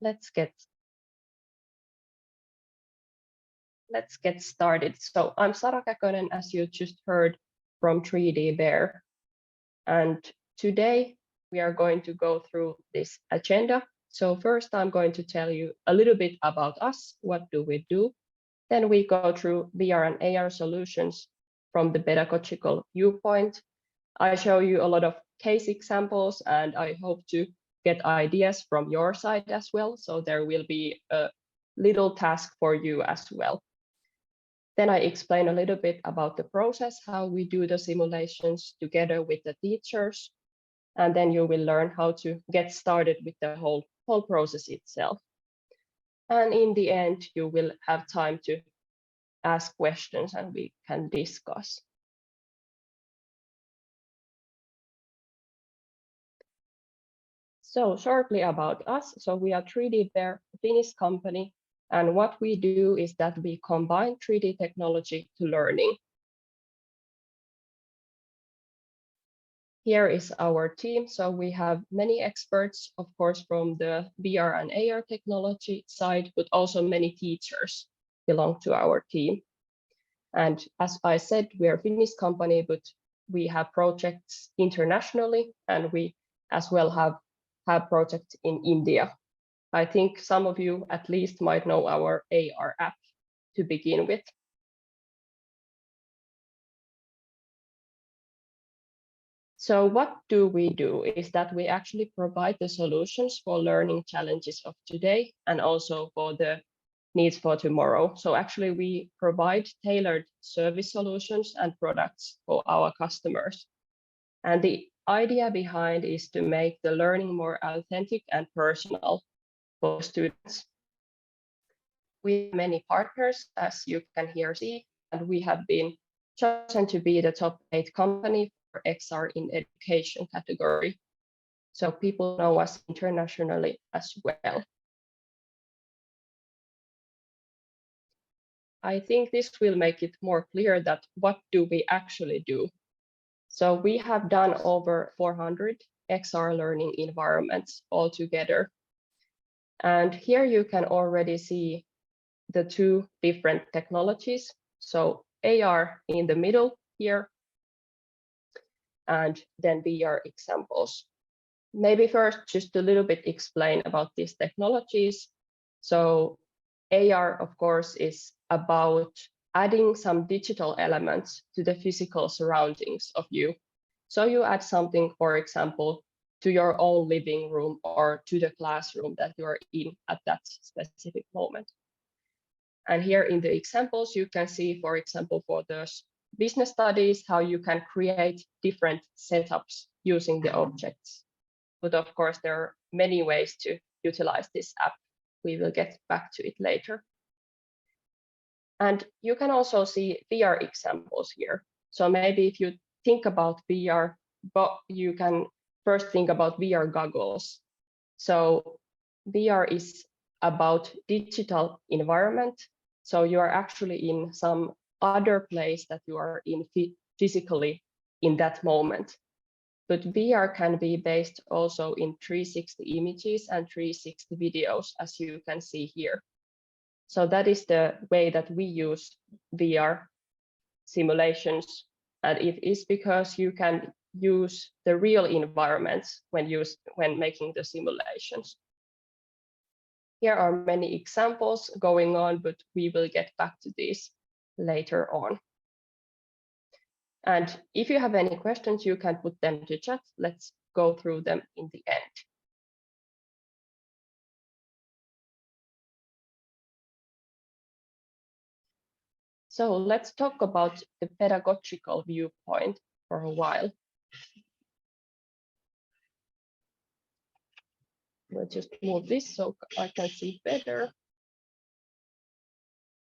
let's get started. So I'm Sara Kakonen, as you just heard from 3D Bear. And today we are going to go through this agenda. So first I'm going to tell you a little bit about us. What do we do? Then we go through VR and AR solutions from the pedagogical viewpoint. I show you a lot of case examples, and I hope to get ideas from your side as well. So there will be a little task for you as well. Then I explain a little bit about the process, how we do the simulations together with the teachers. And then you will learn how to get started with the whole process itself. And in the end, you will have time to ask questions and we can discuss. So shortly about us. So we are 3D Bear, a Finnish company. And what we do is that we combine 3D technology to learning. Here is our team. So we have many experts, of course, from the VR and AR technology side, but also many teachers belong to our team. And as I said, we are a Finnish company, but we have projects internationally, and we as well have projects in India. I think some of you at least might know our AR app to begin with. So what do we do is that we actually provide the solutions for learning challenges of today and also for the needs for tomorrow. So actually we provide tailored service solutions and products for our customers. And the idea behind is to make the learning more authentic and personal for students. We have many partners, as you can here see, and we have been chosen to be the top 8 company for XR in education category. So people know us internationally as well. I think this will make it more clear that what do we actually do. So we have done over 400 XR learning environments altogether. And here you can already see the 2 different technologies. So AR in the middle here, and then VR examples. Maybe first just a little bit explain about these technologies. So AR, of course, is about adding some digital elements to the physical surroundings of you. So you add something, for example, to your own living room or to the classroom that you are in at that specific moment. And here in the examples, you can see, for example, for the business studies, how you can create different setups using the objects. But of course, there are many ways to utilize this app. We will get back to it later. And you can also see VR examples here. So maybe if you think about VR, but you can first think about VR goggles. So VR is about digital environment. So you are actually in some other place that you are in physically in that moment. But VR can be based also in 360 images and 360 videos, as you can see here. So that is the way that we use VR simulations. And it is because you can use the real environments when making the simulations. Here are many examples going on, but we will get back to this later on. And if you have any questions, you can put them to chat. Let's go through them in the end. So let's talk about the pedagogical viewpoint for a while. We'll just move this so I can see better.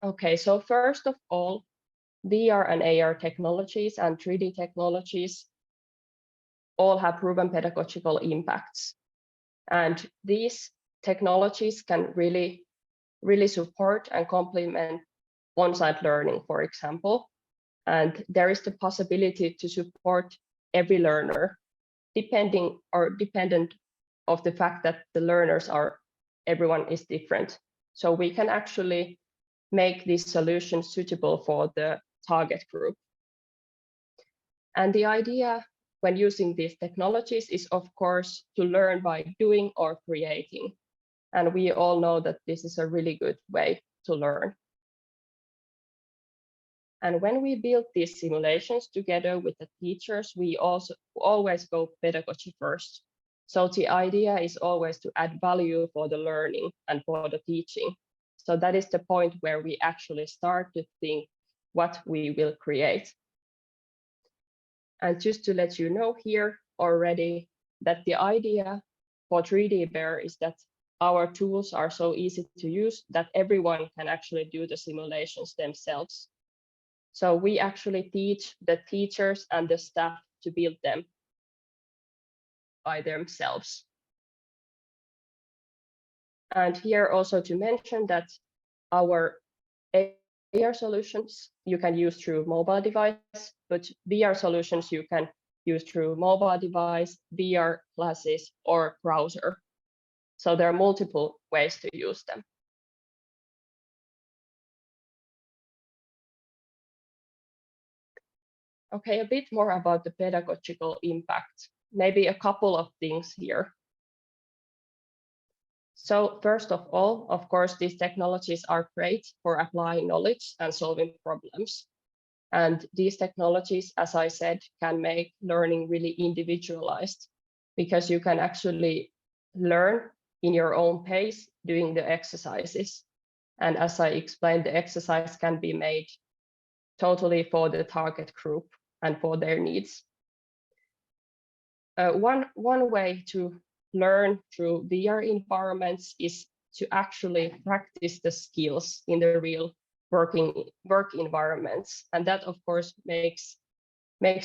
Okay, so first of all, VR and AR technologies and 3D technologies all have proven pedagogical impacts. And these technologies can really support and complement on-site learning, for example. And there is the possibility to support every learner, dependent of the fact that the learners are everyone is different. So we can actually make these solutions suitable for the target group. And the idea when using these technologies is, of course, to learn by doing or creating. And we all know that this is a really good way to learn. And when we build these simulations together with the teachers, we also always go pedagogy first. So the idea is always to add value for the learning and for the teaching. So that is the point where we actually start to think what we will create. And just to let you know here already that the idea for 3D Bear is that our tools are so easy to use that everyone can actually do the simulations themselves. So we actually teach the teachers and the staff to build them by themselves. And here also to mention that our AR solutions you can use through mobile device, but VR solutions you can use through mobile device, VR classes, or browser. So there are multiple ways to use them. Okay, a bit more about the pedagogical impact. Maybe a couple of things here. So first of all, of course, these technologies are great for applying knowledge and solving problems. And these technologies, as I said, can make learning really individualized because you can actually learn in your own pace doing the exercises. And as I explained, the exercise can be made totally for the target group and for their needs. One way to learn through VR environments is to actually practice the skills in the real work environments. And that, of course, makes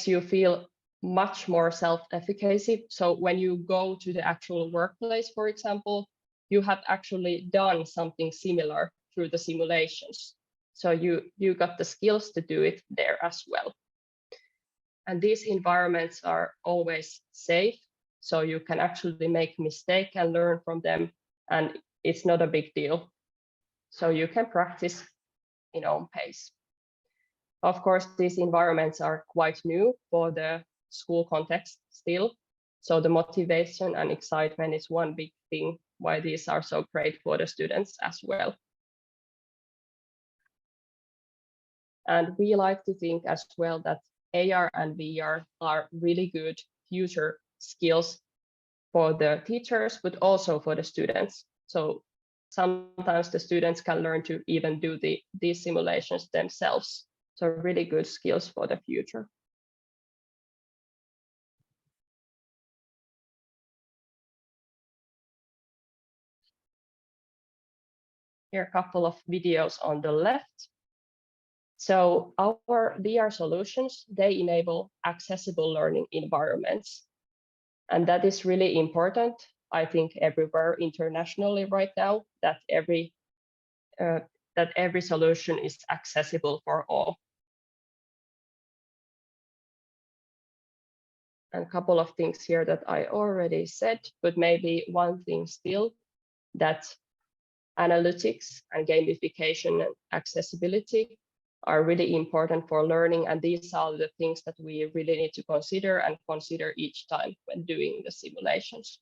you feel much more self-efficacy. So when you go to the actual workplace, for example, you have actually done something similar through the simulations. So you got the skills to do it there as well. And these environments are always safe, so you can actually make mistakes and learn from them, and it's not a big deal. So you can practice in own pace. Of course, these environments are quite new for the school context still. So the motivation and excitement is one big thing why these are so great for the students as well. And we like to think as well that AR and VR are really good future skills for the teachers, but also for the students. So sometimes the students can learn to even do these simulations themselves. So really good skills for the future. Here are a couple of videos on the left. So our VR solutions, they enable accessible learning environments. And that is really important, I think, everywhere internationally right now, that every solution is accessible for all. And a couple of things here that I already said, but maybe one thing still, that analytics and gamification and accessibility are really important for learning. And these are the things that we really need to consider each time when doing the simulations.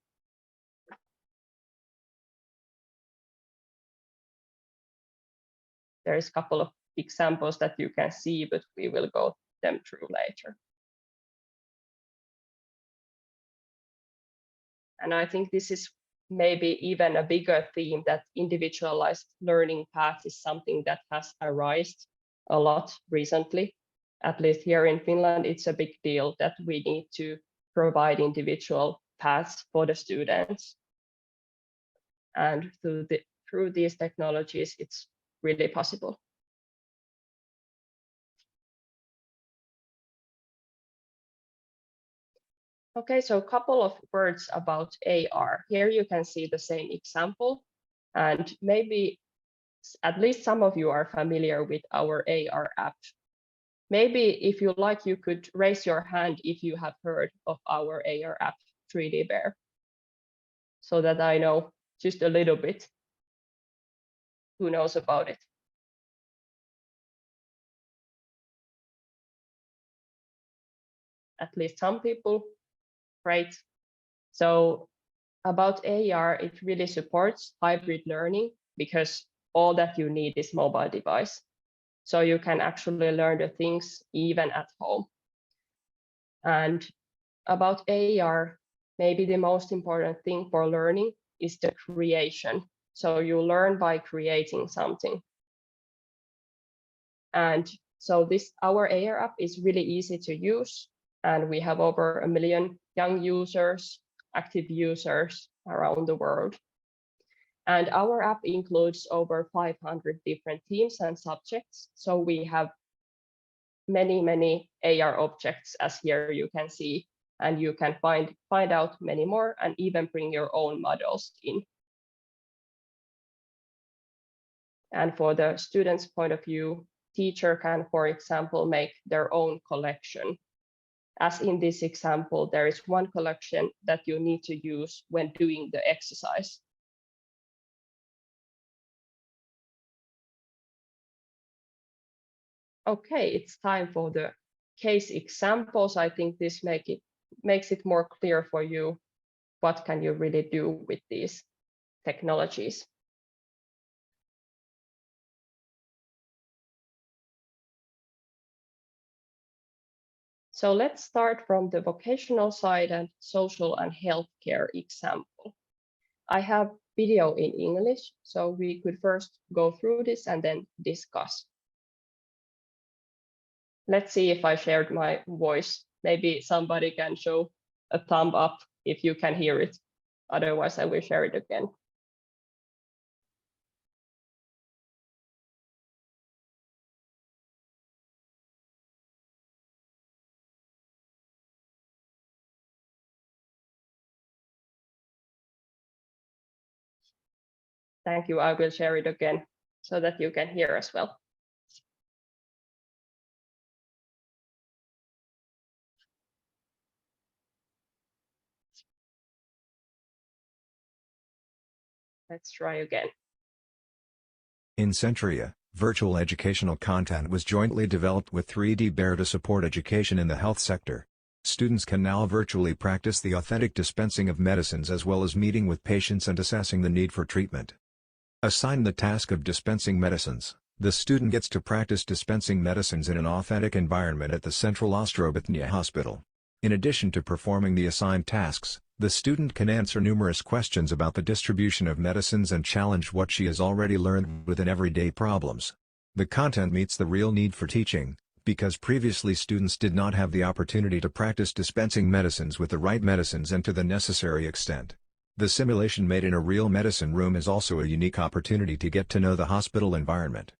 There's a couple of examples that you can see, but we will go them through later. And I think this is maybe even a bigger theme, that individualized learning path is something that has arisen a lot recently. At least here in Finland, it's a big deal that we need to provide individual paths for the students. And through these technologies, it's really possible. Okay, so a couple of words about AR. Here you can see the same example, and maybe at least some of you are familiar with our AR app. Maybe if you like, you could raise your hand if you have heard of our AR app, 3D Bear, so that I know just a little bit? Who knows about it? At least some people. Great. So about AR, it really supports hybrid learning because all that you need is mobile device. So you can actually learn the things even at home. And about AR, maybe the most important thing for learning is the creation. So you learn by creating something. And so our AR app is really easy to use. And we have over 1 million young users, active users around the world. And our app includes over 500 different themes and subjects. So we have many AR objects, as here you can see, and you can find out many more and even bring your own models in. And for the student's point of view, teacher can, for example, make their own collection. As in this example, there is one collection that you need to use when doing the exercise. Okay, it's time for the case examples. I think this makes it more clear for you what can you really do with these technologies. So let's start from the vocational side and social and healthcare example. I have video in English, so we could first go through this and then discuss. Let's see if I shared my voice. Maybe somebody can show a thumb up if you can hear it. Otherwise, I will share it again. Thank you. I will share it again so that you can hear as well. Let's try again. In Centria, virtual educational content was jointly developed with 3D Bear to support education in the health sector. Students can now virtually practice the authentic dispensing of medicines as well as meeting with patients and assessing the need for treatment. Assigned the task of dispensing medicines, the student gets to practice dispensing medicines in an authentic environment at the Central Ostrobothnia Hospital. In addition to performing the assigned tasks, the student can answer numerous questions about the distribution of medicines and challenge what she has already learned within everyday problems. The content meets the real need for teaching, because previously students did not have the opportunity to practice dispensing medicines with the right medicines and to the necessary extent. The simulation made in a real medicine room is also a unique opportunity to get to know the hospital environment.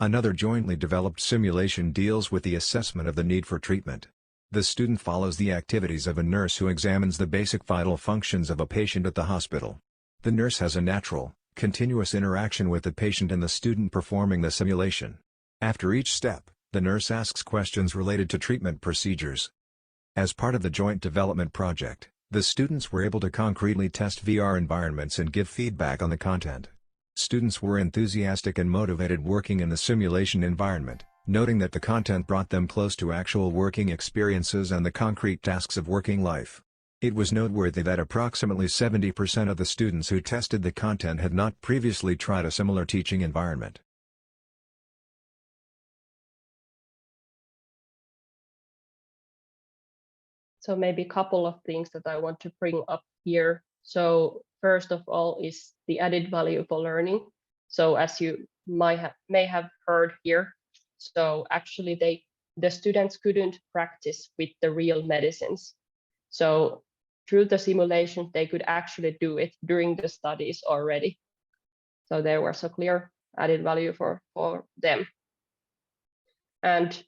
Another jointly developed simulation deals with the assessment of the need for treatment. The student follows the activities of a nurse who examines the basic vital functions of a patient at the hospital. The nurse has a natural, continuous interaction with the patient and the student performing the simulation. After each step, the nurse asks questions related to treatment procedures. As part of the joint development project, the students were able to concretely test VR environments and give feedback on the content. Students were enthusiastic and motivated working in the simulation environment, noting that the content brought them close to actual working experiences and the concrete tasks of working life. It was noteworthy that approximately 70% of the students who tested the content had not previously tried a similar teaching environment. So maybe a couple of things that I want to bring up here. So first of all is the added value for learning. So as you may have heard here, so actually the students couldn't practice with the real medicines. So through the simulations, they could actually do it during the studies already. So there was a clear added value for them. And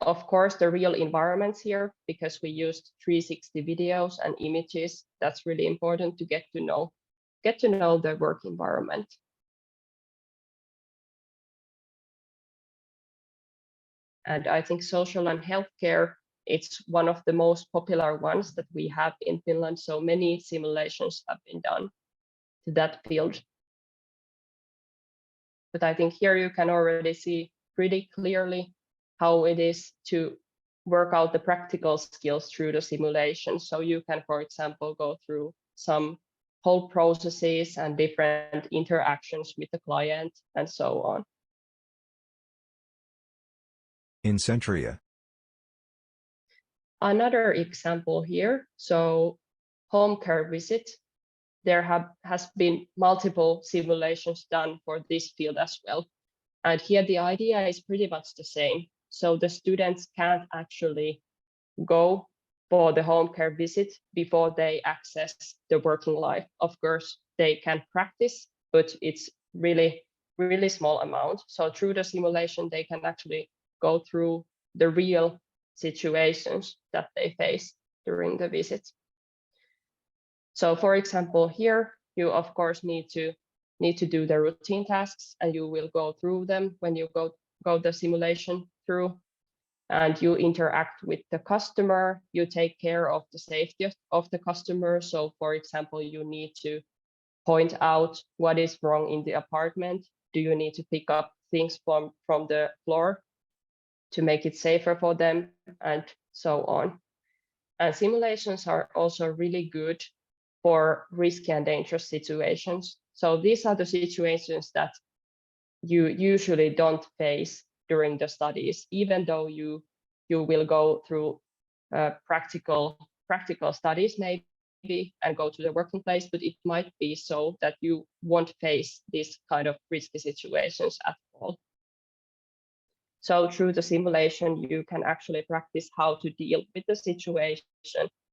of course, the real environments here, because we used 360 videos and images, that's really important to get to know the work environment. And I think social and healthcare, it's one of the most popular ones that we have in Finland. So many simulations have been done. that field. But I think here you can already see pretty clearly how it is to work out the practical skills through the simulation. So you can, for example, go through some whole processes and different interactions with the client and so on. In Centria. Another example here, so home care visit. There has been multiple simulations done for this field as well. And here the idea is pretty much the same. So the students can't actually go for the home care visit before they access the working life. Of course, they can practice, but it's really, really small amount. So through the simulation, they can actually go through the real situations that they face during the visit. So for example, here, you of course need to do the routine tasks, and you will go through them when you go the simulation through, and you interact with the customer, you take care of the safety of the customer. So for example, you need to point out what is wrong in the apartment. Do you need to pick up things from the floor to make it safer for them, and so on. And simulations are also really good for risky and dangerous situations. So these are the situations that you usually don't face during the studies, even though you will go through practical studies maybe and go to the working place, but it might be so that you won't face this kind of risky situations at all. So through the simulation, you can actually practice how to deal with the situation,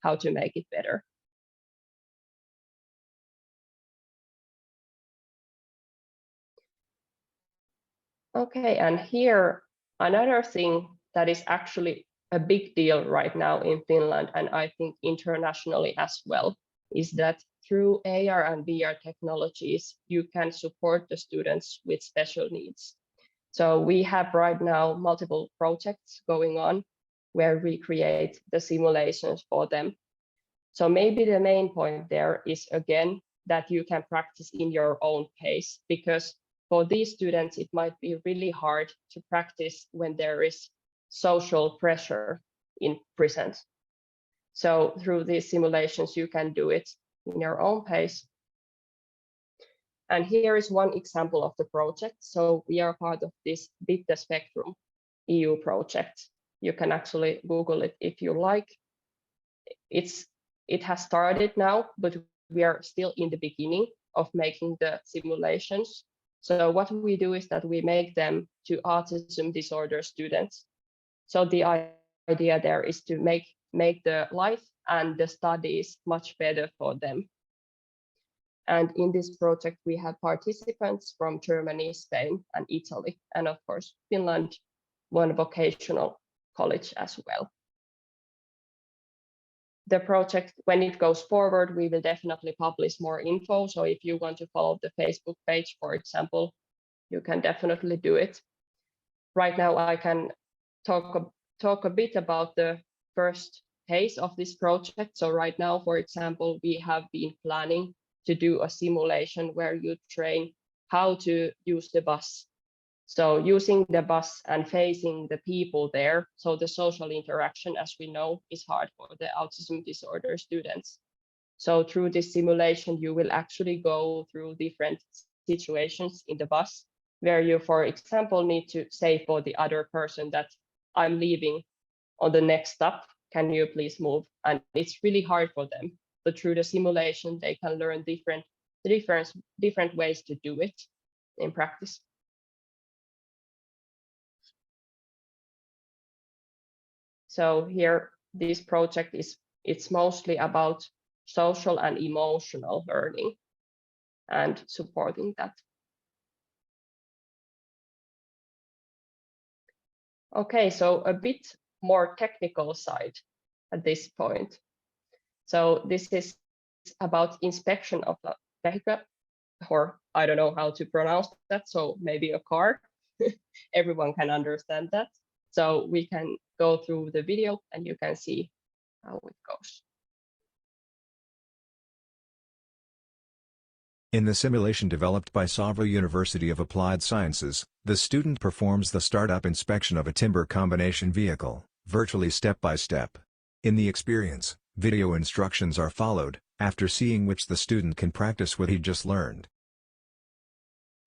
how to make it better. Okay, and here another thing that is actually a big deal right now in Finland, and I think internationally as well, is that through AR and VR technologies, you can support the students with special needs. So we have right now multiple projects going on where we create the simulations for them. So maybe the main point there is, again, that you can practice in your own pace, because for these students, it might be really hard to practice when there is social pressure in present. So through these simulations, you can do it in your own pace. And here is one example of the project. So we are part of this Bit the Spectrum EU project. You can actually Google it if you like. It has started now, but we are still in the beginning of making the simulations. So what we do is that we make them to autism disorder students. So the idea there is to make the life and the studies much better for them. And in this project, we have participants from Germany, Spain, and Italy, and of course, Finland, one vocational college as well. The project, when it goes forward, we will definitely publish more info. So if you want to follow the Facebook page, for example, you can definitely do it. Right now, I can talk a bit about the first phase of this project. So right now, for example, we have been planning to do a simulation where you train how to use the bus. So using the bus and facing the people there. So the social interaction, as we know, is hard for the autism disorder students. So through this simulation, you will actually go through different situations in the bus where you, for example, need to say for the other person that I'm leaving on the next stop, can you please move? And it's really hard for them. But through the simulation, they can learn different ways to do it in practice. So here, this project it's mostly about social and emotional learning and supporting that. Okay, so a bit more technical side at this point. So this is about inspection of a vehicle, or I don't know how to pronounce that, so maybe a car. Everyone can understand that. So we can go through the video and you can see how it goes. In the simulation developed by Ms.Sara University of Applied Sciences, the student performs the startup inspection of a timber combination vehicle, virtually step by step. In the experience, video instructions are followed, after seeing which the student can practice what he just learned.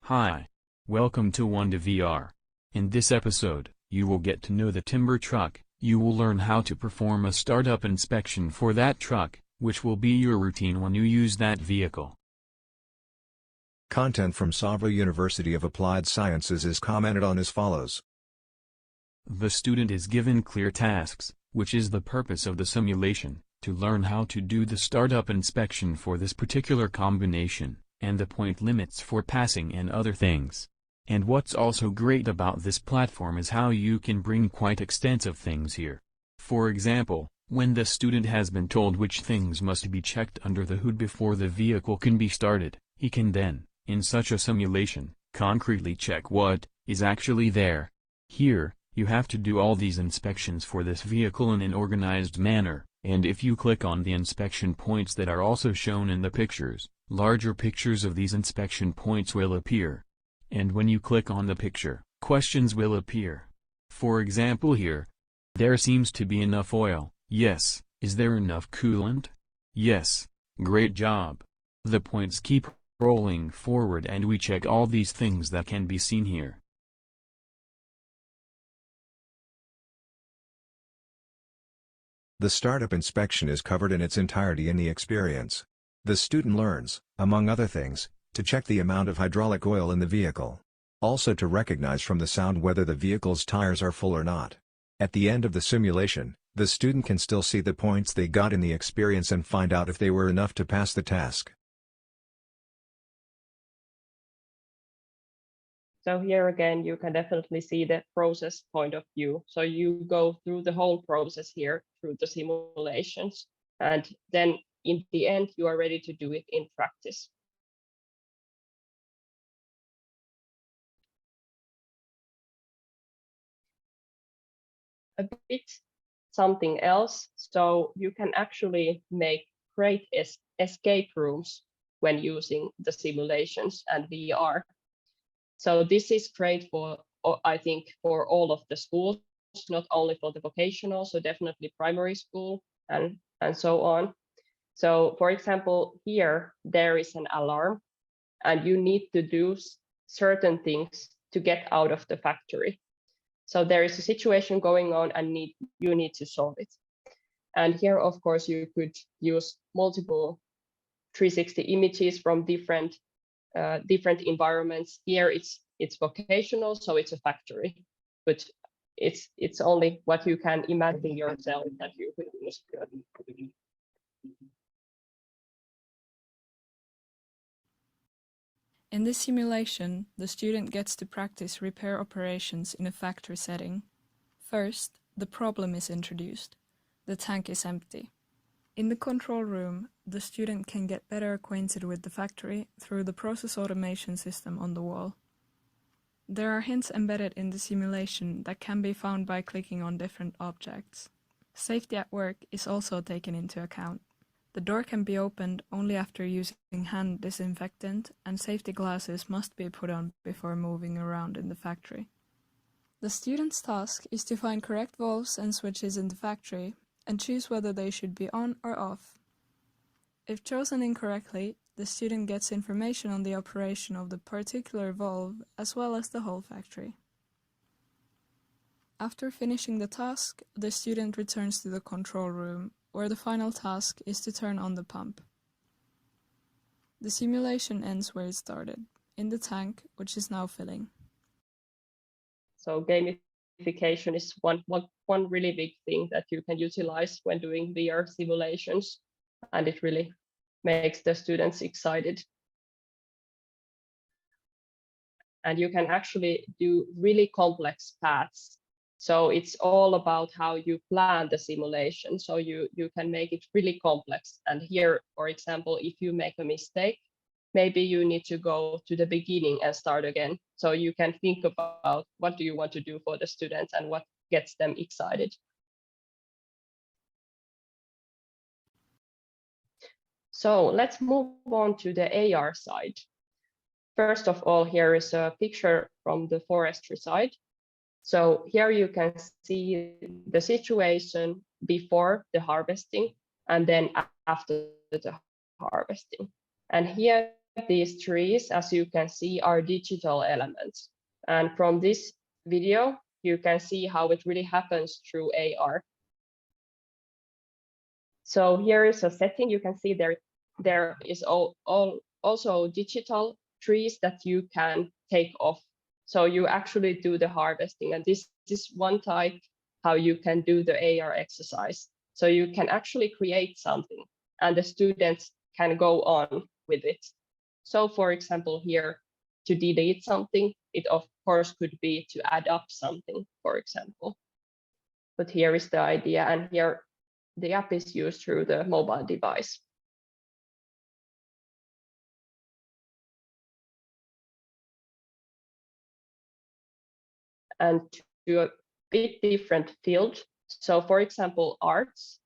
Hi. Welcome to One to VR. In this episode, you will get to know the timber truck. You will learn how to perform a startup inspection for that truck, which will be your routine when you use that vehicle. Content from Ms.Sara University of Applied Sciences is commented on as follows. The student is given clear tasks, which is the purpose of the simulation, to learn how to do the startup inspection for this particular combination, and the point limits for passing and other things. And what's also great about this platform is how you can bring quite extensive things here. For example, when the student has been told which things must be checked under the hood before the vehicle can be started, he can then, in such a simulation, concretely check what is actually there. Here, you have to do all these inspections for this vehicle in an organized manner, and if you click on the inspection points that are also shown in the pictures, larger pictures of these inspection points will appear. And when you click on the picture, questions will appear. For example here, there seems to be enough oil. Yes. Is there enough coolant? Yes. Great job. The points keep rolling forward and we check all these things that can be seen here. The startup inspection is covered in its entirety in the experience. The student learns, among other things, to check the amount of hydraulic oil in the vehicle. Also to recognize from the sound whether the vehicle's tires are full or not. At the end of the simulation, the student can still see the points they got in the experience and find out if they were enough to pass the task. So here again, you can definitely see the process point of view. So you go through the whole process here through the simulations, and then in the end, you are ready to do it in practice. A bit something else. So you can actually make great escape rooms when using the simulations and VR. So this is great for, I think, for all of the schools, not only for the vocational, so definitely primary school and so on. So for example, here there is an alarm and you need to do certain things to get out of the factory. So there is a situation going on and you need to solve it. And here, of course, you could use multiple 360 images from different environments. Here it's vocational, so it's a factory, but it's only what you can imagine yourself that you could use. In this simulation, the student gets to practice repair operations in a factory setting. First, the problem is introduced. The tank is empty. In the control room, the student can get better acquainted with the factory through the process automation system on the wall. There are hints embedded in the simulation that can be found by clicking on different objects. Safety at work is also taken into account. The door can be opened only after using hand disinfectant, and safety glasses must be put on before moving around in the factory. The student's task is to find correct valves and switches in the factory and choose whether they should be on or off. If chosen incorrectly, the student gets information on the operation of the particular valve as well as the whole factory. After finishing the task, the student returns to the control room, where the final task is to turn on the pump. The simulation ends where it started, in the tank, which is now filling. So gamification is one really big thing that you can utilize when doing VR simulations, and it really makes the students excited. And you can actually do really complex paths. So it's all about how you plan the simulation. So you can make it really complex. And here, for example, if you make a mistake, maybe you need to go to the beginning and start again. So you can think about what do you want to do for the students and what gets them excited. So let's move on to the AR side. First of all, here is a picture from the forestry side. So here you can see the situation before the harvesting and then after the harvesting. And here these trees, as you can see, are digital elements. And from this video, you can see how it really happens through AR. So here is a setting. You can see there is also digital trees that you can take off. So you actually do the harvesting, and this is one type how you can do the AR exercise. So you can actually create something, and the students can go on with it. So for example, here to delete something, it of course could be to add up something, for example. But here is the idea, and here the app is used through the mobile device. And to a bit different field. So for example, arts.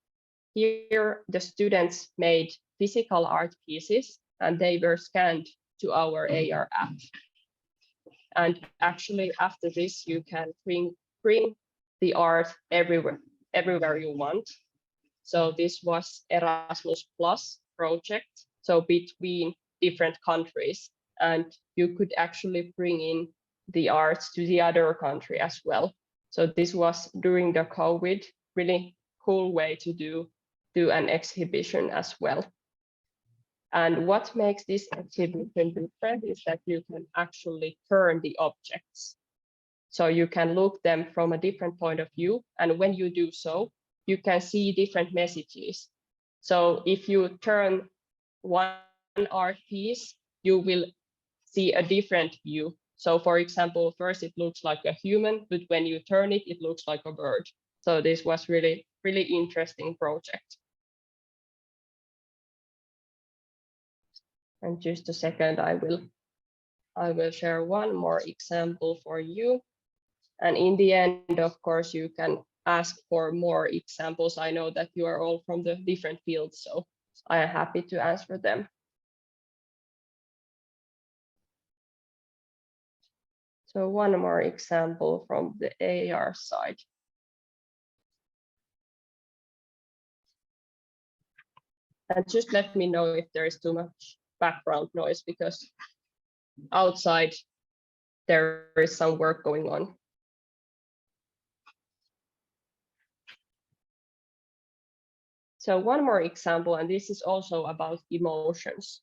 Here the students made physical art pieces and they were scanned to our AR app. And actually after this, you can bring the art everywhere you want. So this was Erasmus Plus project, so between different countries, and you could actually bring in the arts to the other country as well. So this was during the COVID, really cool way to do an exhibition as well. And what makes this exhibition different is that you can actually turn the objects. So you can look them from a different point of view. And when you do so, you can see different messages. So if you turn one art piece, you will see a different view. So for example, first it looks like a human, but when you turn it, it looks like a bird. So this was really interesting project. And just a second, I will share one more example for you. And in the end, of course, you can ask for more examples. I know that you are all from the different fields, so I am happy to answer them. So one more example from the AR side. And just let me know if there is too much background noise, because outside there is some work going on. So one more example, and this is also about emotions.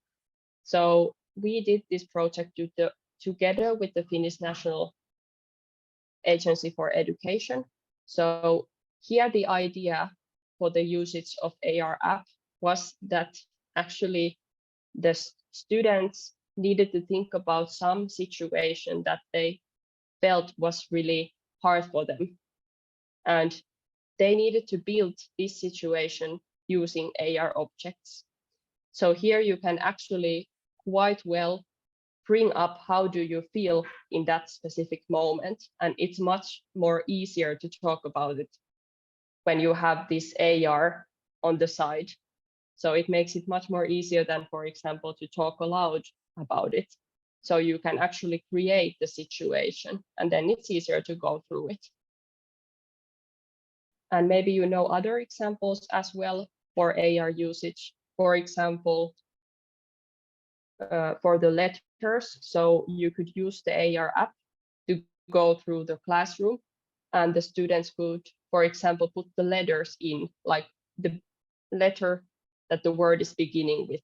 So we did this project together with the Finnish National Agency for Education. So here the idea for the usage of AR app was that actually the students needed to think about some situation that they felt was really hard for them. And they needed to build this situation using AR objects. So here you can actually quite well bring up how do you feel in that specific moment. And it's much more easier to talk about it when you have this AR on the side. So it makes it much more easier than, for example, to talk aloud about it. So you can actually create the situation, and then it's easier to go through it. And maybe you know other examples as well for AR usage. For example, for the letters, so you could use the AR app to go through the classroom, and the students could, for example, put the letters in, like the letter that the word is beginning with.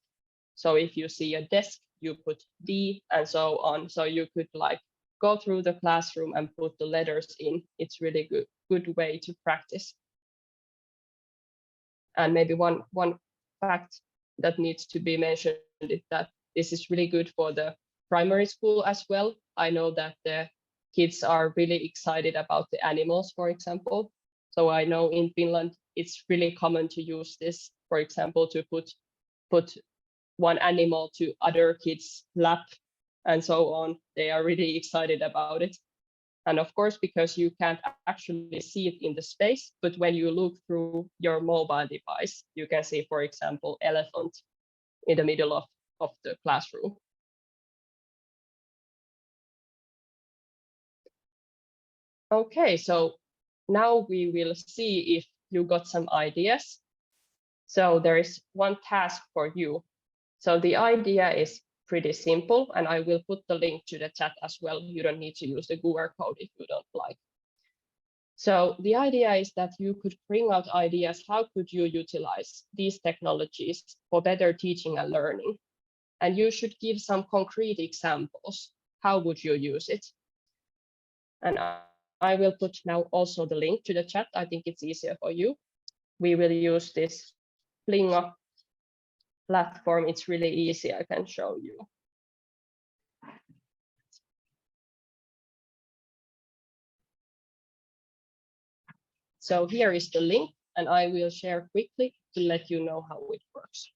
So if you see a desk, you put D and so on. So you could like go through the classroom and put the letters in. It's really good way to practice. And maybe one fact that needs to be mentioned is that this is really good for the primary school as well. I know that the kids are really excited about the animals, for example. So I know in Finland, it's really common to use this, for example, to put one animal to other kids' lap and so on. They are really excited about it. And of course, because you can't actually see it in the space, but when you look through your mobile device, you can see, for example, elephant in the middle of the classroom. Okay, so now we will see if you got some ideas. So there is one task for you. So the idea is pretty simple, and I will put the link to the chat as well. You don't need to use the QR code if you don't like. So the idea is that you could bring out ideas. How could you utilize these technologies for better teaching and learning? And you should give some concrete examples. How would you use it? And I will put now also the link to the chat. I think it's easier for you. We will use this Flinga platform. It's really easy. I can show you. So here is the link, and I will share quickly to let you know how it works.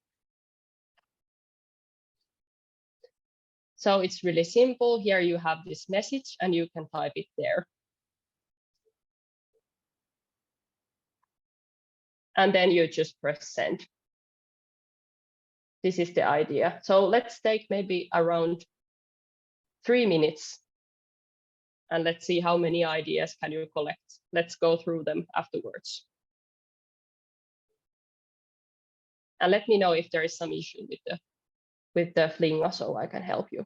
So it's really simple. Here you have this message, and you can type it there. And then you just press send. This is the idea. So let's take maybe around 3 minutes, and let's see how many ideas can you collect. Let's go through them afterwards. And let me know if there is some issue with the Flinga, so I can help you.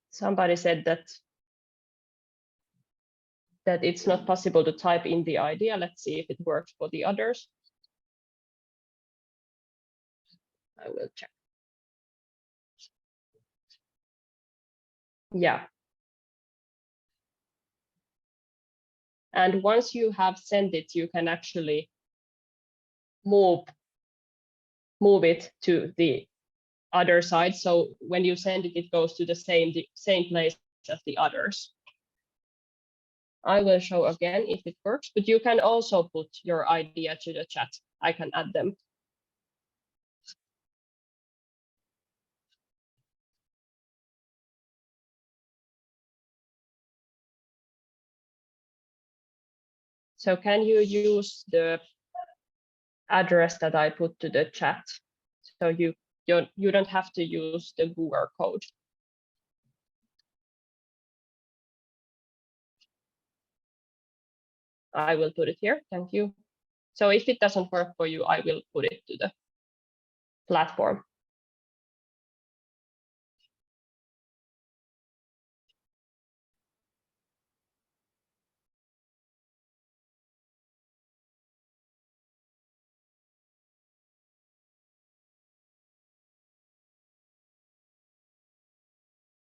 Somebody said that it's not possible to type in the idea. Let's see if it works for the others. I will check. Yeah. And once you have sent it, you can actually move it to the other side. So when you send it, it goes to the same place as the others. I will show again if it works, but you can also put your idea to the chat. I can add them. So can you use the address that I put to the chat? So you don't have to use the QR code. I will put it here. Thank you. So if it doesn't work for you, I will put it to the platform.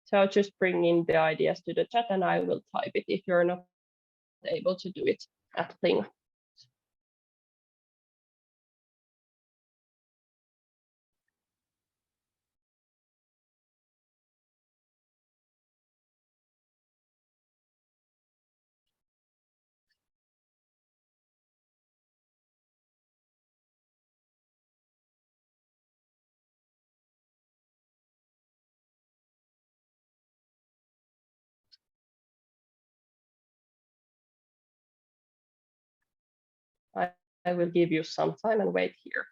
So just bring in the ideas to the chat and I will type it if you're not able to do it at Fling. I will give you some time and wait here.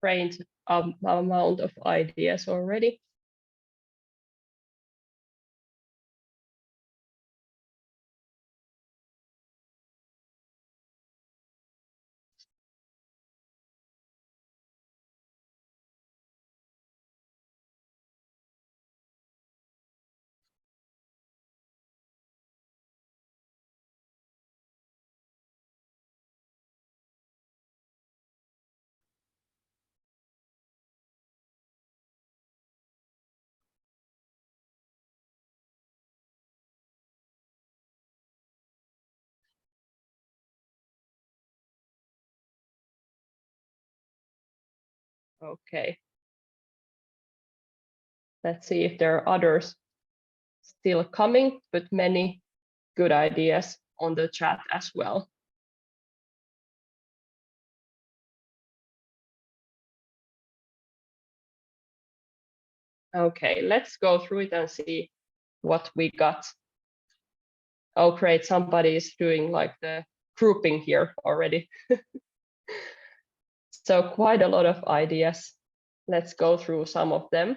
great amount of ideas already. Okay. Let's see if there are others still coming, but many good ideas on the chat as well. Okay, let's go through it and see what we got. Oh, great, somebody is doing like the grouping here already. So quite a lot of ideas. Let's go through some of them.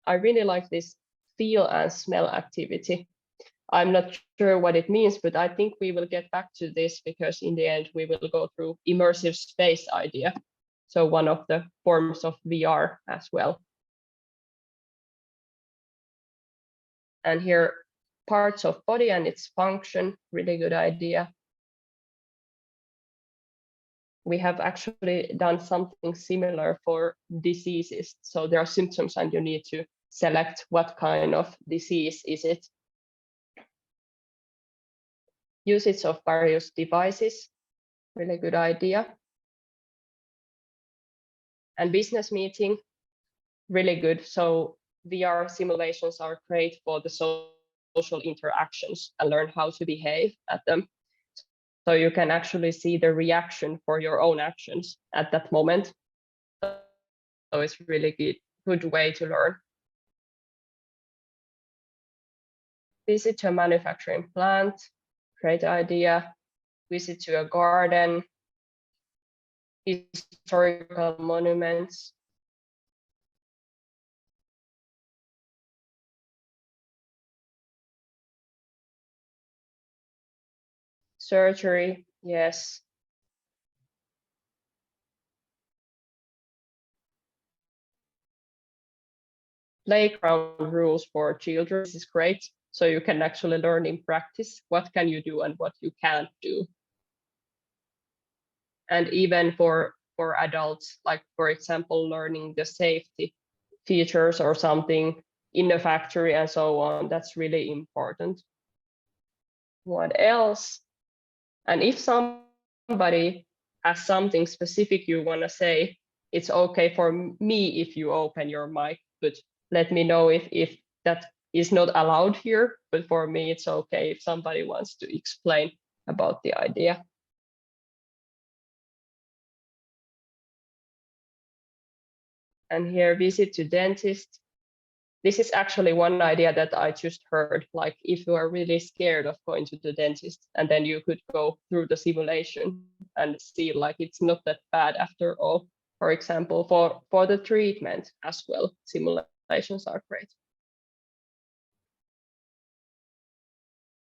I really like this feel and smell activity. I'm not sure what it means, but I think we will get back to this because in the end we will go through immersive space idea. So one of the forms of VR as well. And here, parts of body and its function, really good idea. We have actually done something similar for diseases. So there are symptoms and you need to select what kind of disease is it. Usage of various devices, really good idea. And business meeting, really good. So VR simulations are great for the social interactions and learn how to behave at them. So you can actually see the reaction for your own actions at that moment. So it's really good way to learn. Visit to a manufacturing plant, great idea. Visit to a garden, historical monuments. Surgery, yes. Playground rules for children, this is great. So you can actually learn in practice what can you do and what you can't do. And even for adults, like for example, learning the safety features or something in a factory and so on, that's really important. What else? And if somebody has something specific you want to say, it's okay for me if you open your mic, but let me know if that is not allowed here. But for me, it's okay if somebody wants to explain about the idea. And here, visit to dentist. This is actually one idea that I just heard, like if you are really scared of going to the dentist, and then you could go through the simulation and see like it's not that bad after all. For example, for the treatment as well, simulations are great.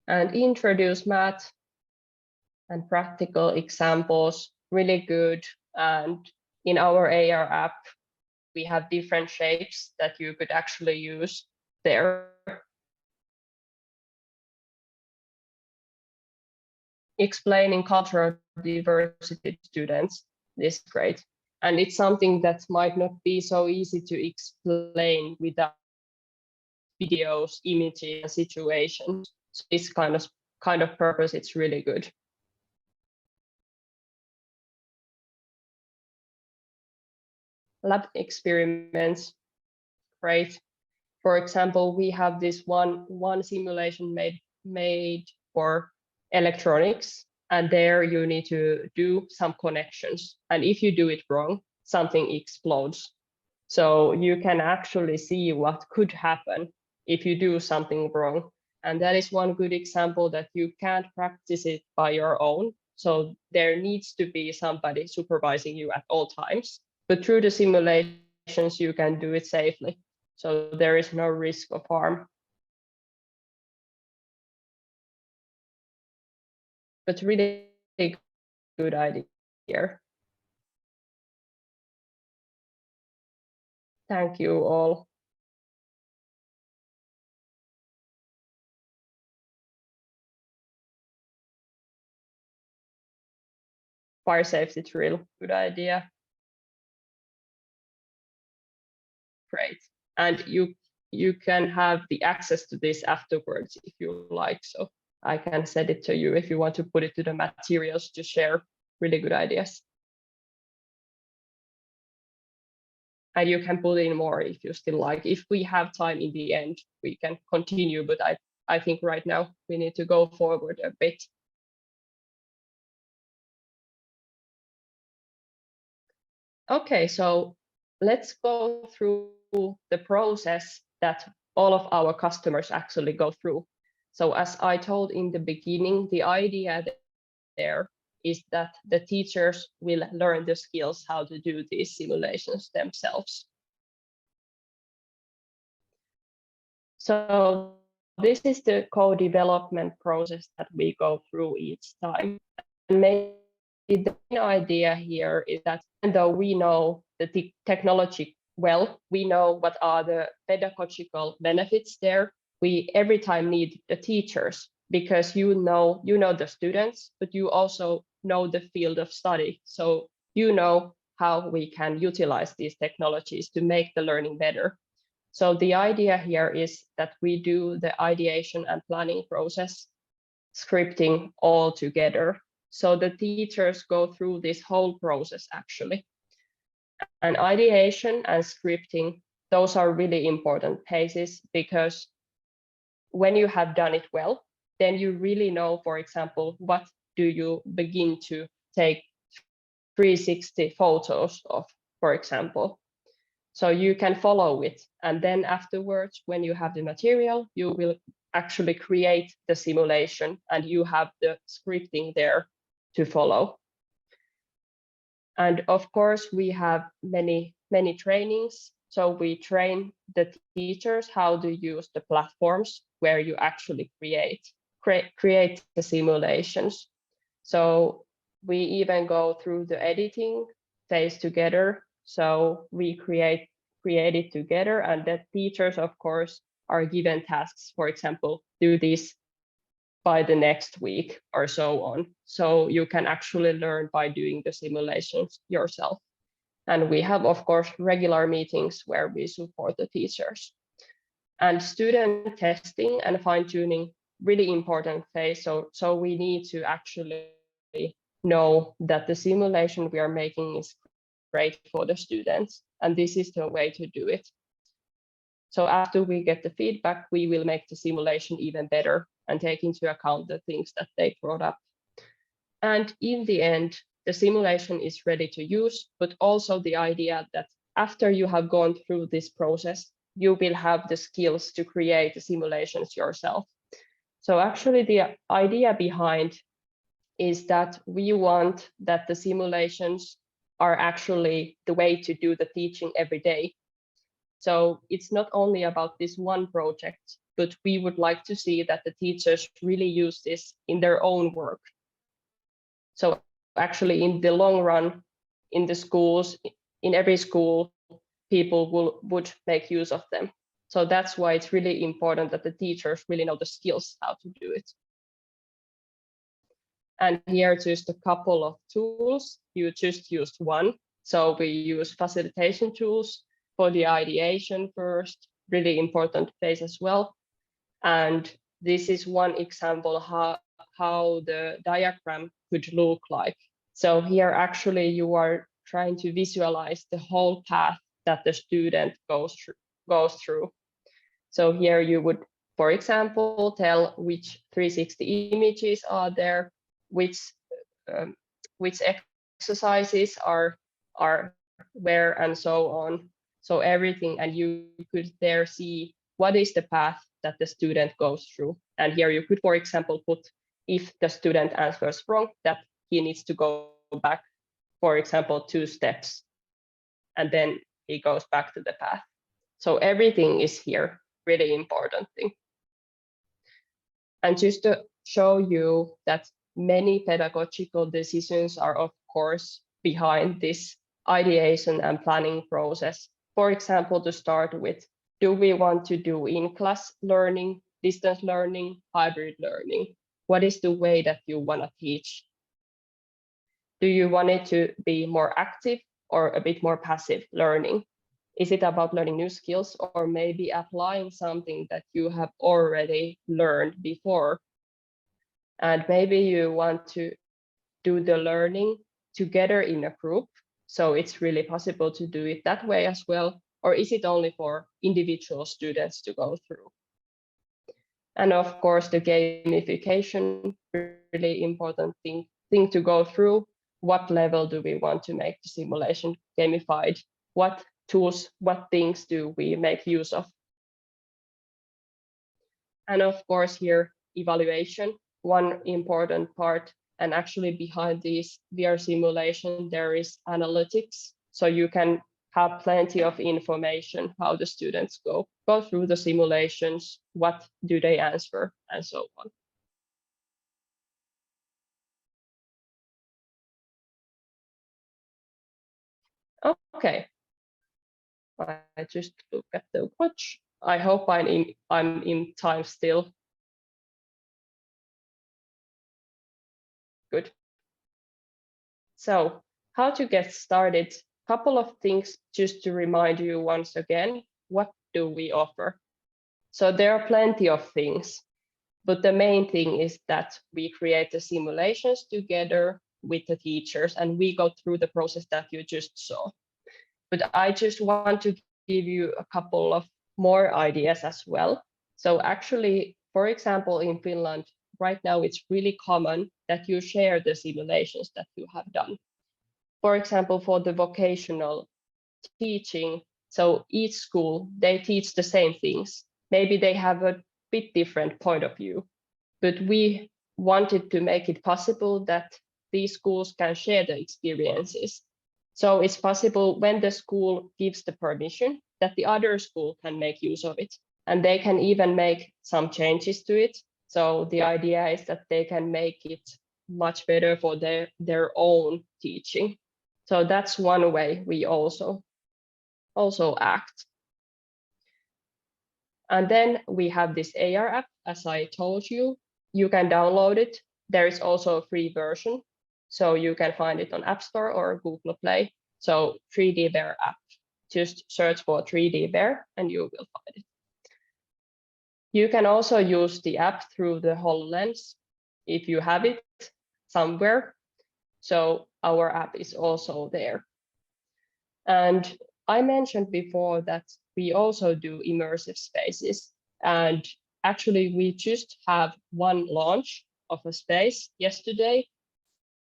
And introduce math and practical examples, really good. And in our AR app, we have different shapes that you could actually use there. Explaining cultural diversity to students is great. And it's something that might not be so easy to explain without videos, images, and situations. So this kind of purpose, it's really good. Lab experiments, great. For example, we have this one simulation made for electronics, and there you need to do some connections. And if you do it wrong, something explodes. So you can actually see what could happen if you do something wrong. And that is one good example that you can't practice it by your own. So there needs to be somebody supervising you at all times. But through the simulations, you can do it safely. So there is no risk of harm. But really good idea here. Thank you all. Fire safety drill, good idea. Great. And you can have the access to this afterwards if you like. So I can send it to you if you want to put it to the materials to share really good ideas. And you can put in more if you still like. If we have time in the end, we can continue, but I think right now we need to go forward a bit. Okay, so let's go through the process that all of our customers actually go through. So as I told in the beginning, the idea there is that the teachers will learn the skills how to do these simulations themselves. So this is the co-development process that we go through each time. And maybe the main idea here is that even though we know the technology well, we know what are the pedagogical benefits there, we every time need the teachers because you know the students, but you also know the field of study. So you know how we can utilize these technologies to make the learning better. So the idea here is that we do the ideation and planning process, scripting all together. So the teachers go through this whole process actually. And ideation and scripting, those are really important phases because when you have done it well, then you really know, for example, what do you begin to take 360 photos of, for example. So you can follow it. And then afterwards, when you have the material, you will actually create the simulation and you have the scripting there to follow. And of course, we have many trainings. So we train the teachers how to use the platforms where you actually create the simulations. So we even go through the editing phase together. So we create it together, and the teachers, of course, are given tasks. For example, do this by the next week or so on. So you can actually learn by doing the simulations yourself. And we have, of course, regular meetings where we support the teachers. And student testing and fine-tuning, really important phase. So we need to actually know that the simulation we are making is great for the students, and this is the way to do it. So after we get the feedback, we will make the simulation even better and take into account the things that they brought up. And in the end, the simulation is ready to use, but also the idea that after you have gone through this process, you will have the skills to create the simulations yourself. So actually the idea behind is that we want that the simulations are actually the way to do the teaching every day. So it's not only about this one project, but we would like to see that the teachers really use this in their own work. So actually in the long run, in the schools, in every school, people would make use of them. So that's why it's really important that the teachers really know the skills how to do it. And here just a couple of tools. You just used one. So we use facilitation tools for the ideation first, really important phase as well. And this is one example how the diagram could look like. So here actually you are trying to visualize the whole path that the student goes through. So here you would, for example, tell which 360 images are there, which exercises are where, and so on. So everything, and you could there see what is the path that the student goes through. And here you could, for example, put if the student answers wrong, that he needs to go back, for example, 2 steps, and then he goes back to the path. So everything is here, really important thing. And just to show you that many pedagogical decisions are, of course, behind this ideation and planning process. For example, to start with, do we want to do in-class learning, distance learning, hybrid learning? What is the way that you want to teach? Do you want it to be more active or a bit more passive learning? Is it about learning new skills or maybe applying something that you have already learned before? And maybe you want to do the learning together in a group, so it's really possible to do it that way as well, or is it only for individual students to go through? And of course, the gamification, really important thing to go through. What level do we want to make the simulation gamified? What tools, what things do we make use of? And of course here, evaluation, one important part. And actually behind this VR simulation, there is analytics. So you can have plenty of information how the students go through the simulations, what do they answer, and so on. Okay, I just look at the watch. I hope I'm in time still. Good. So how to get started? Couple of things just to remind you once again, what do we offer? So there are plenty of things, but the main thing is that we create the simulations together with the teachers and we go through the process that you just saw. But I just want to give you a couple of more ideas as well. So actually, for example, in Finland, right now, it's really common that you share the simulations that you have done. For example, for the vocational teaching, so each school, they teach the same things. Maybe they have a bit different point of view, but we wanted to make it possible that these schools can share the experiences. So it's possible when the school gives the permission that the other school can make use of it, and they can even make some changes to it. So the idea is that they can make it much better for their own teaching. So that's one way we also act. And then we have this AR app, as I told you. You can download it. There is also a free version, so you can find it on App Store or Google Play. So 3D Bear app. Just search for 3D Bear and you will find it. You can also use the app through the HoloLens if you have it somewhere. So our app is also there. And I mentioned before that we also do immersive spaces. And actually, we just have one launch of a space yesterday.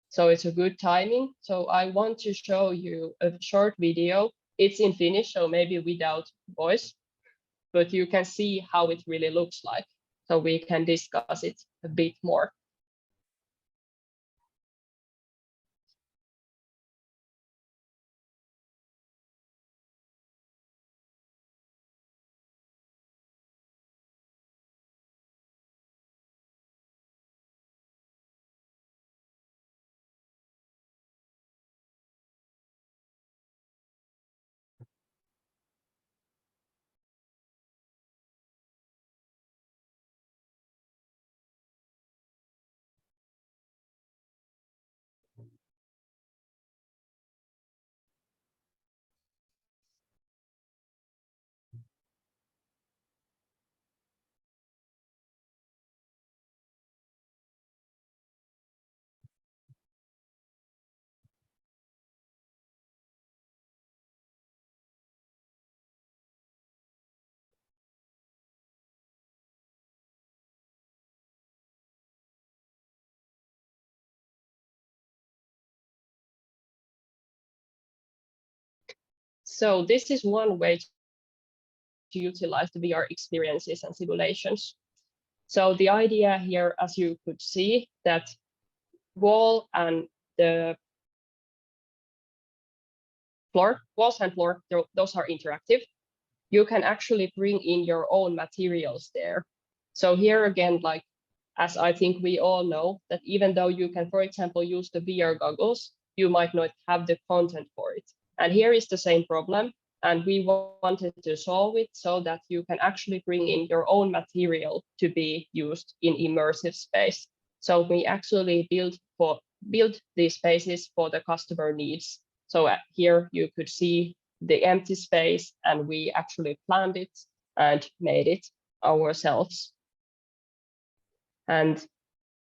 So it's a good timing. So I want to show you a short video. It's in Finnish, so maybe without voice, but you can see how it really looks like. So we can discuss it a bit more. So this is one way to utilize the VR experiences and simulations. So the idea here, as you could see, that wall and the floor, walls and floor, those are interactive. You can actually bring in your own materials there. So here again, like, as I think we all know, that even though you can, for example, use the VR goggles, you might not have the content for it. And here is the same problem. And we wanted to solve it so that you can actually bring in your own material to be used in immersive space. So we actually build these spaces for the customer needs. So here you could see the empty space, and we actually planned it and made it ourselves. And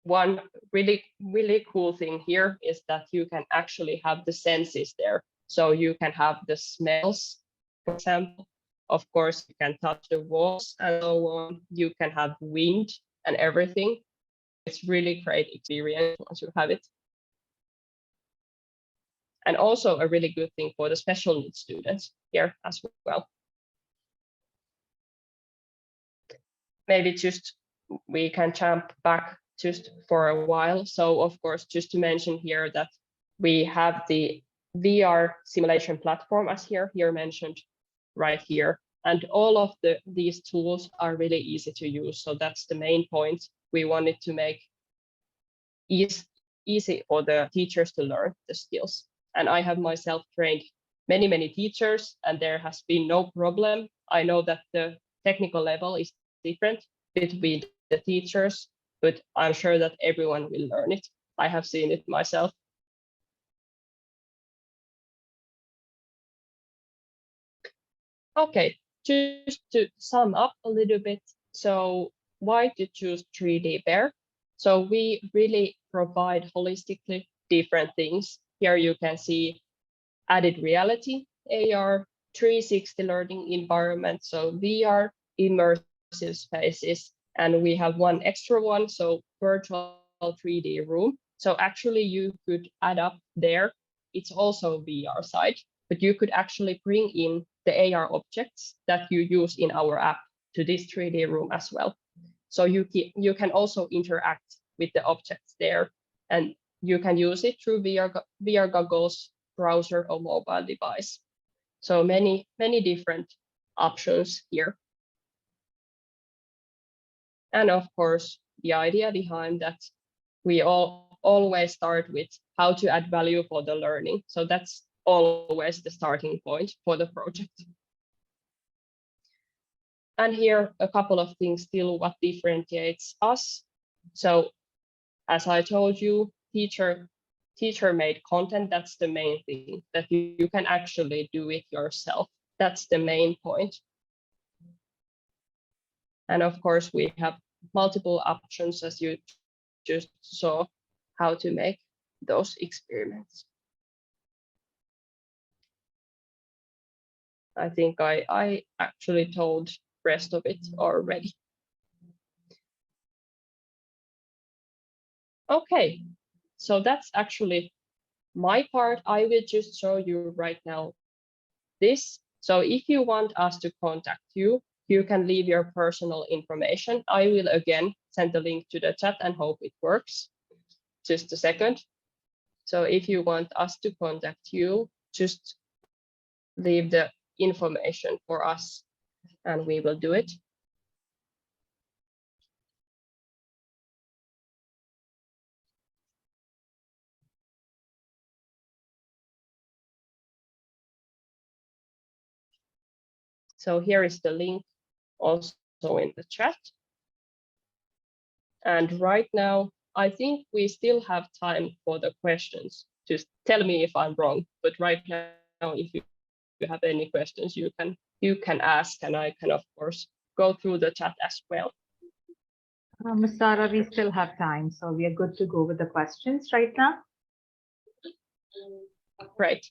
one really cool thing here is that you can actually have the senses there. So you can have the smells, for example. Of course, you can touch the walls and so on. You can have wind and everything. It's really great experience once you have it. And also a really good thing for the special needs students here as well. Maybe just we can jump back just for a while. So of course, just to mention here that we have the VR simulation platform as here mentioned right here. And all of these tools are really easy to use. So that's the main point. We wanted to make easy for the teachers to learn the skills. And I have myself trained many teachers, and there has been no problem. I know that the technical level is different between the teachers, but I'm sure that everyone will learn it. I have seen it myself. Okay, just to sum up a little bit. So why to choose 3D Bear? So we really provide holistically different things. Here you can see added reality, AR, 360 learning environment, so VR, immersive spaces, and we have one extra one, so virtual 3D room. So actually you could add up there, it's also VR side, but you could actually bring in the AR objects that you use in our app to this 3D room as well. So you can also interact with the objects there, and you can use it through VR goggles, browser, or mobile device. So many different options here. And of course, the idea behind that, we always start with how to add value for the learning. So that's always the starting point for the project. And here a couple of things still what differentiates us. So as I told you, teacher made content, that's the main thing, that you can actually do it yourself. That's the main point. And of course, we have multiple options, as you just saw, how to make those experiments. I think I actually told rest of it already. Okay, so that's actually my part. I will just show you right now this. So if you want us to contact you, you can leave your personal information. I will again send the link to the chat and hope it works. Just a second. So if you want us to contact you, just leave the information for us and we will do it. So here is the link also in the chat. And right now, I think we still have time for the questions. Just tell me if I'm wrong, but right now, if you have any questions, you can ask, and I can, of course, go through the chat as well. Ms.Sara, we still have time, so we are good to go with the questions right now. Great.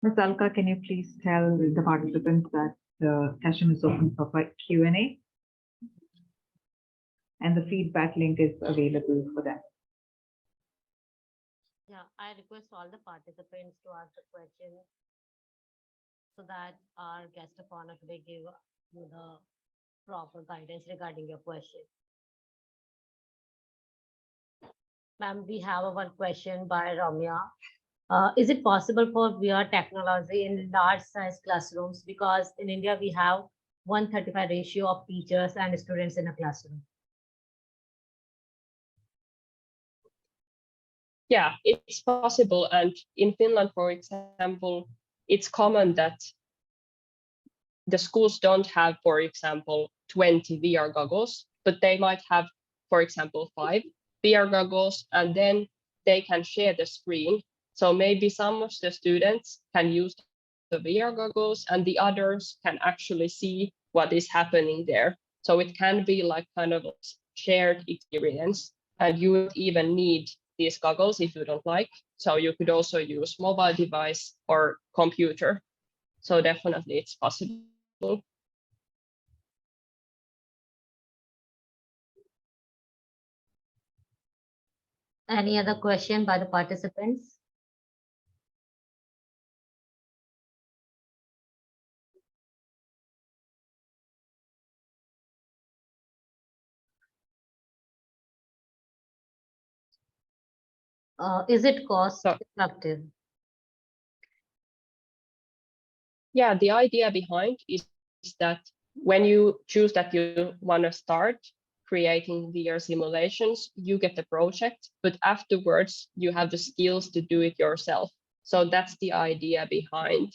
Ms. Alka, can you please tell the participants that the session is open for Q&A? And the feedback link is available for them. Yeah, I request all the participants to ask the question so that our guest of honor today give you the proper guidance regarding your question. Ma'am, we have one question by Ramya. Is it possible for VR technology in large size classrooms? Because in India, we have 135 ratio of teachers and students in a classroom. Yeah, it's possible. And in Finland, for example, it's common that the schools don't have, for example, 20 VR goggles, but they might have, for example, 5 VR goggles, and then they can share the screen. So maybe some of the students can use the VR goggles and the others can actually see what is happening there. So it can be like kind of a shared experience, and you would even need these goggles if you don't like. So you could also use mobile device or computer. So definitely it's possible. Any other question by the participants? Is it cost So, effective? yeah, the idea behind is that when you choose that you want to start creating VR simulations, you get the project, but afterwards you have the skills to do it yourself. So that's the idea behind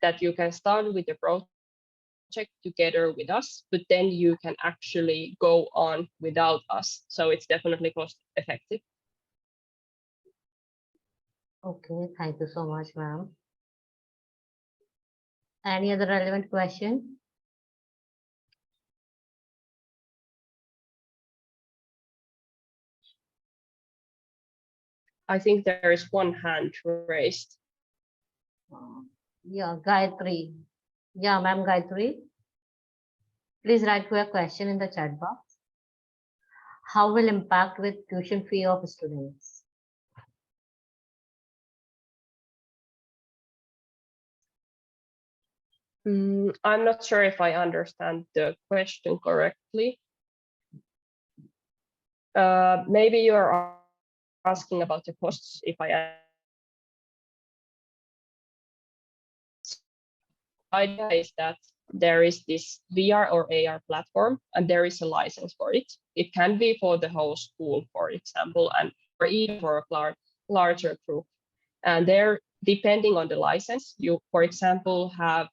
that you can start with the project together with us, but then you can actually go on without us. So it's definitely cost effective. Okay, thank you so much, ma'am. Any other relevant question? I think there is one hand raised. Yeah, Gayatri. Yeah, ma'am, Gayatri. Please write your question in the chat box. How will impact with tuition fee of students? I'm not sure if I understand the question correctly. Maybe you are asking about the costs. If I idea is that there is this VR or AR platform, and there is a license for it. It can be for the whole school, for example, and or even for a larger group. And there, depending on the license, you, for example, have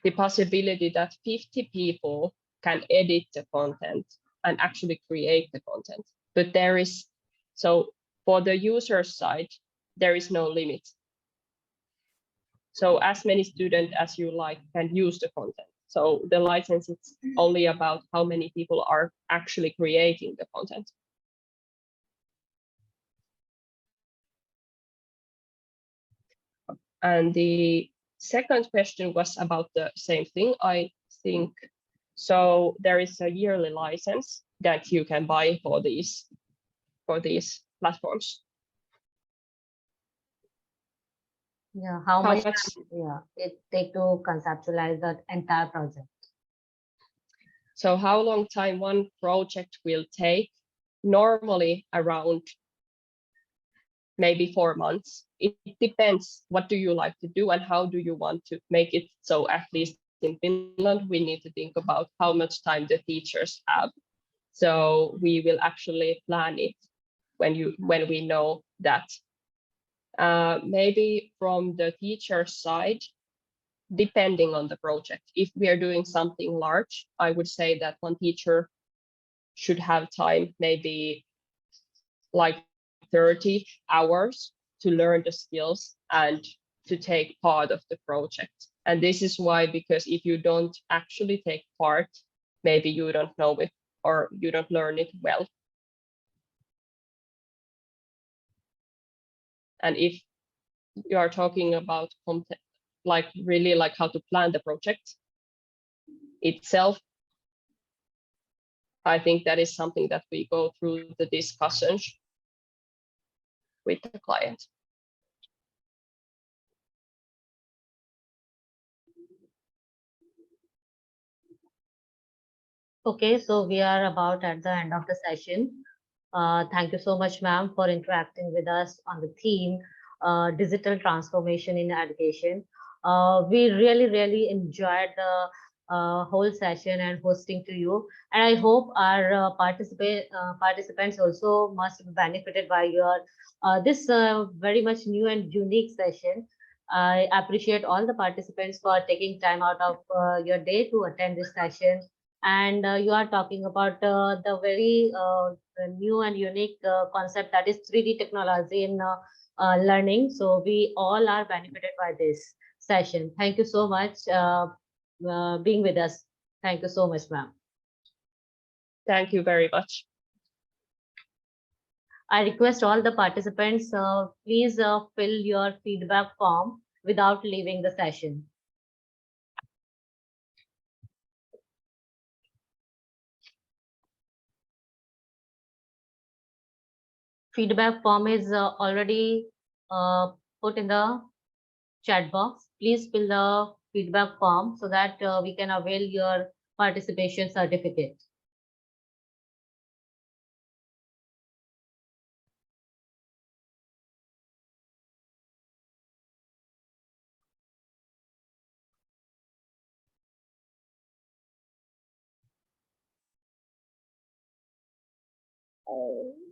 the possibility that 50 people can edit the content and actually create the content. But there is, so for the user side, there is no limit. So as many students as you like can use the content. So the license is only about how many people are actually creating the content. And the second question was about the same thing, I think. So there is a yearly license that you can buy for these platforms. Yeah, how How much much? time, yeah, it take to conceptualize that entire project? So how long time one project will take? Normally around maybe 4 months. It depends what do you like to do and how do you want to make it. So at least in Finland, we need to think about how much time the teachers have. So we will actually plan it when we know that. Maybe from the teacher side, depending on the project. If we are doing something large, I would say that one teacher should have time, maybe like 30 hours to learn the skills and to take part of the project. And this is why, because if you don't actually take part, maybe you don't know it or you don't learn it well. And if you are talking about like really like how to plan the project itself, I think that is something that we go through the discussions with the client. Okay, so we are about at the end of the session. Thank you so much, ma'am, for interacting with us on the theme, digital transformation in education. We really, really enjoyed the whole session and hosting to you. And I hope our participants also must be benefited by your this very much new and unique session. I appreciate all the participants for taking time out of your day to attend this session. And you are talking about the very new and unique concept, that is 3D technology in learning. So we all are benefited by this session. Thank you so much being with us. Thank you so much, ma'am. Thank you very much. I request all the participants, please fill your feedback form without leaving the session. Feedback form is already put in the chat box. Please fill the feedback form so that we can avail your participation certificate. Oh.